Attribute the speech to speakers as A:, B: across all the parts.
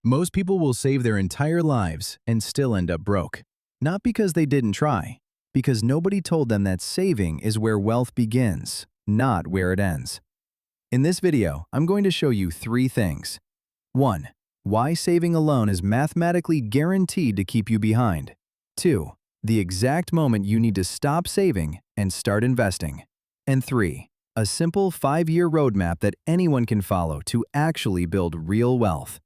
A: Most people will save their entire lives and still end up broke. Not because they didn't try, because nobody told them that saving is where wealth begins, not where it ends. In this video, I'm going to show you 3 things. 1. Why saving alone is mathematically guaranteed to keep you behind. 2. The exact moment you need to stop saving and start investing. And 3. A simple 5-year roadmap that anyone can follow to actually build real wealth.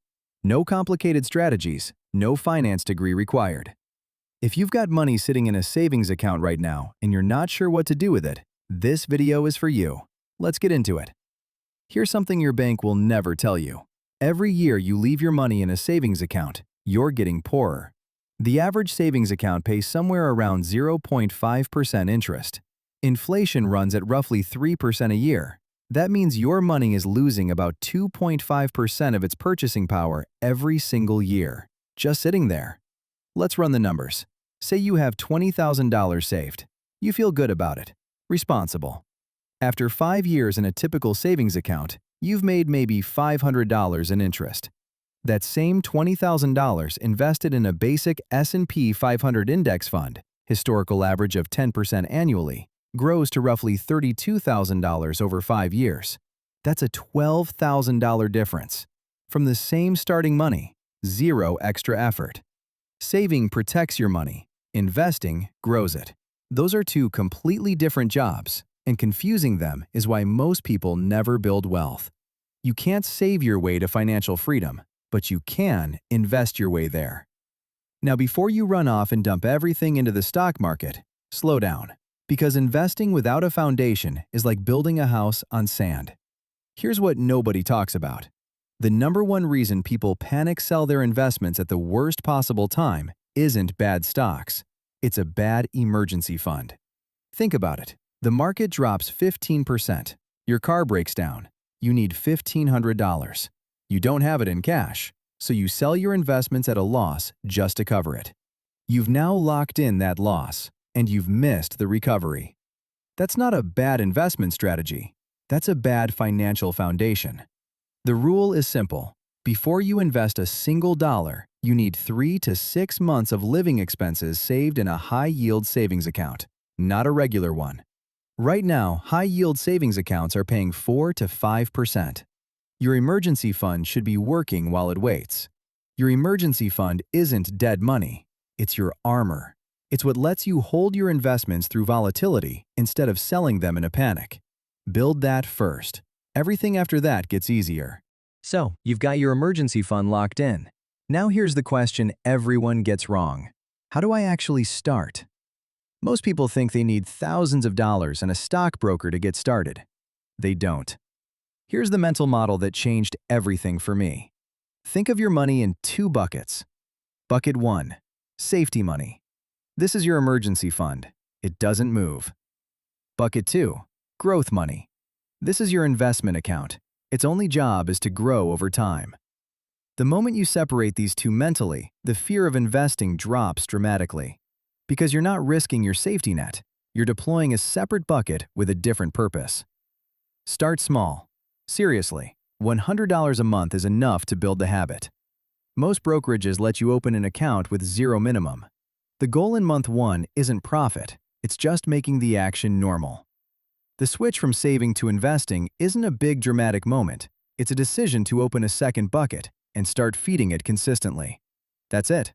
A: No complicated strategies, no finance degree required. If you've got money sitting in a savings account right now and you're not sure what to do with it, this video is for you. Let's get into it. Here's something your bank will never tell you. Every year you leave your money in a savings account, you're getting poorer. The average savings account pays somewhere around 0.5% interest. Inflation runs at roughly 3% a year. That means your money is losing about 2.5% of its purchasing power every single year, just sitting there. Let's run the numbers. Say you have $20,000 saved. You feel good about it. Responsible. After 5 years in a typical savings account, you've made maybe $500 in interest. That same $20,000 invested in a basic S&P 500 index fund, historical average of 10% annually, grows to roughly $32,000 over 5 years. That's a $12,000 difference. From the same starting money, 0 extra effort. Saving protects your money. Investing grows it. Those are 2 completely different jobs, and confusing them is why most people never build wealth. You can't save your way to financial freedom, but you can invest your way there. Now, before you run off and dump everything into the stock market, slow down. Because investing without a foundation is like building a house on sand. Here's what nobody talks about. The #1 reason people panic sell their investments at the worst possible time isn't bad stocks. It's a bad emergency fund. Think about it. The market drops 15%. Your car breaks down. You need $1,500. You don't have it in cash, so you sell your investments at a loss just to cover it. You've now locked in that loss, and you've missed the recovery. That's not a bad investment strategy. That's a bad financial foundation. The rule is simple. Before you invest a single dollar, you need 3 to 6 months of living expenses saved in a high-yield savings account, not a regular one. Right now, high-yield savings accounts are paying 4 to 5%. Your emergency fund should be working while it waits. Your emergency fund isn't dead money. It's your armor. It's what lets you hold your investments through volatility instead of selling them in a panic. Build that first. Everything after that gets easier. So, you've got your emergency fund locked in. Now here's the question everyone gets wrong. How do I actually start? Most people think they need thousands of dollars and a stockbroker to get started. They don't. Here's the mental model that changed everything for me. Think of your money in 2 buckets. Bucket 1, safety money. This is your emergency fund. It doesn't move. Bucket 2, growth money. This is your investment account. Its only job is to grow over time. The moment you separate these 2 mentally, the fear of investing drops dramatically. Because you're not risking your safety net, you're deploying a separate bucket with a different purpose. Start small. Seriously, $100 a month is enough to build the habit. Most brokerages let you open an account with 0 minimum. The goal in month 1 isn't profit, it's just making the action normal. The switch from saving to investing isn't a big dramatic moment, it's a decision to open a second bucket and start feeding it consistently. That's it.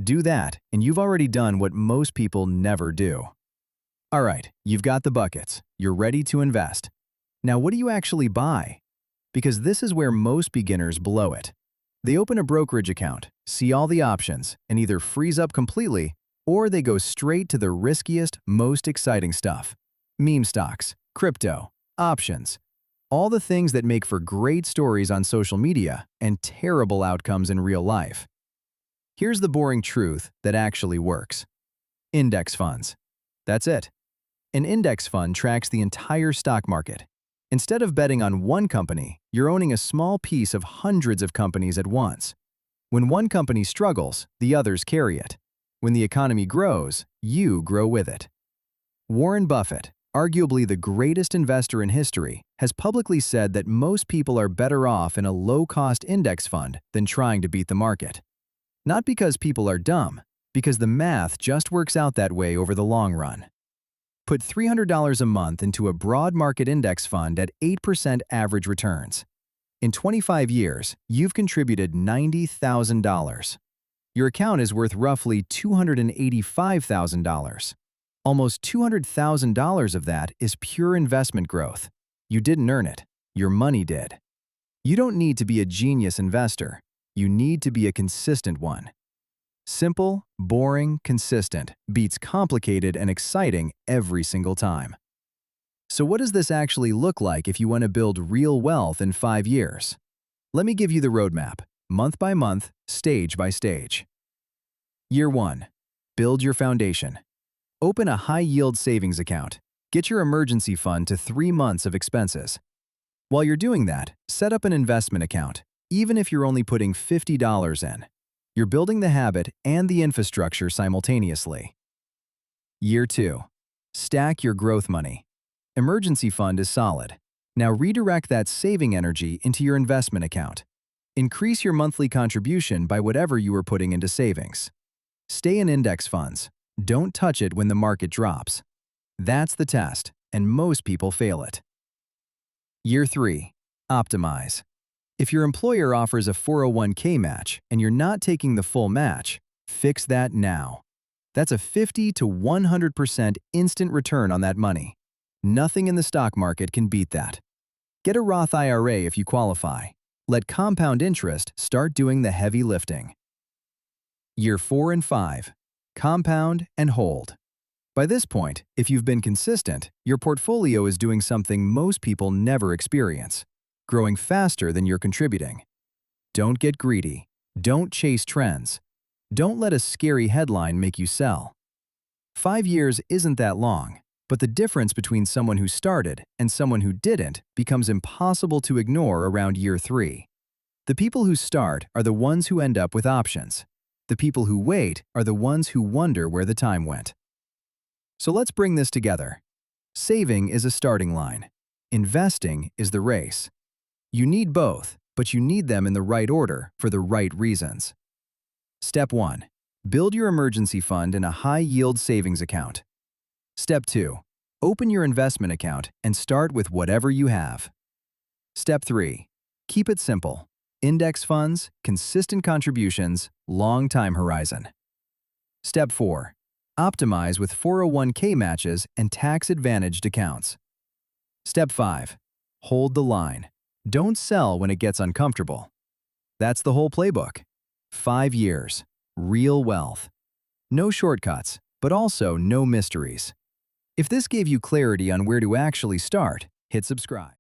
A: Do that, and you've already done what most people never do. Alright, you've got the buckets, you're ready to invest. Now what do you actually buy? Because this is where most beginners blow it. They open a brokerage account, see all the options, and either freeze up completely, or they go straight to the riskiest, most exciting stuff. Meme stocks, crypto, options. All the things that make for great stories on social media and terrible outcomes in real life. Here's the boring truth that actually works. Index funds. That's it. An index fund tracks the entire stock market. Instead of betting on one company, you're owning a small piece of hundreds of companies at once. When one company struggles, the others carry it. When the economy grows, you grow with it. Warren Buffett, arguably the greatest investor in history, has publicly said that most people are better off in a low-cost index fund than trying to beat the market. Not because people are dumb, because the math just works out that way over the long run. Put $300 a month into a broad market index fund at 8% average returns. In 25 years, you've contributed $90,000. Your account is worth roughly $285,000. Almost $200,000 of that is pure investment growth. You didn't earn it. Your money did. You don't need to be a genius investor. You need to be a consistent one. Simple, boring, consistent beats complicated and exciting every single time. So what does this actually look like if you want to build real wealth in 5 years? Let me give you the roadmap, month by month, stage by stage. Year 1. Build your foundation. Open a high-yield savings account. Get your emergency fund to 3 months of expenses. While you're doing that, set up an investment account, even if you're only putting $50 in. You're building the habit and the infrastructure simultaneously. Year 2. Stack your growth money. Emergency fund is solid. Now redirect that saving energy into your investment account. Increase your monthly contribution by whatever you are putting into savings. Stay in index funds. Don't touch it when the market drops. That's the test, and most people fail it. Year 3. Optimize. If your employer offers a 401k match and you're not taking the full match, fix that now. That's a 50 to 100% instant return on that money. Nothing in the stock market can beat that. Get a Roth IRA if you qualify. Let compound interest start doing the heavy lifting. Year 4 and 5. Compound and hold. By this point, if you've been consistent, your portfolio is doing something most people never experience, growing faster than you're contributing. Don't get greedy. Don't chase trends. Don't let a scary headline make you sell. 5 years isn't that long, but the difference between someone who started and someone who didn't becomes impossible to ignore around year 3. The people who start are the ones who end up with options. The people who wait are the ones who wonder where the time went. So let's bring this together. Saving is a starting line. Investing is the race. You need both, but you need them in the right order for the right reasons. Step 1. Build your emergency fund in a high-yield savings account. Step 2. Open your investment account and start with whatever you have. Step 3. Keep it simple. Index funds, consistent contributions, long time horizon. Step 4. Optimize with 401k matches and tax-advantaged accounts. Step 5. Hold the line. Don't sell when it gets uncomfortable. That's the whole playbook. 5 years. Real wealth. No shortcuts, but also no mysteries. If this gave you clarity on where to actually start, hit subscribe.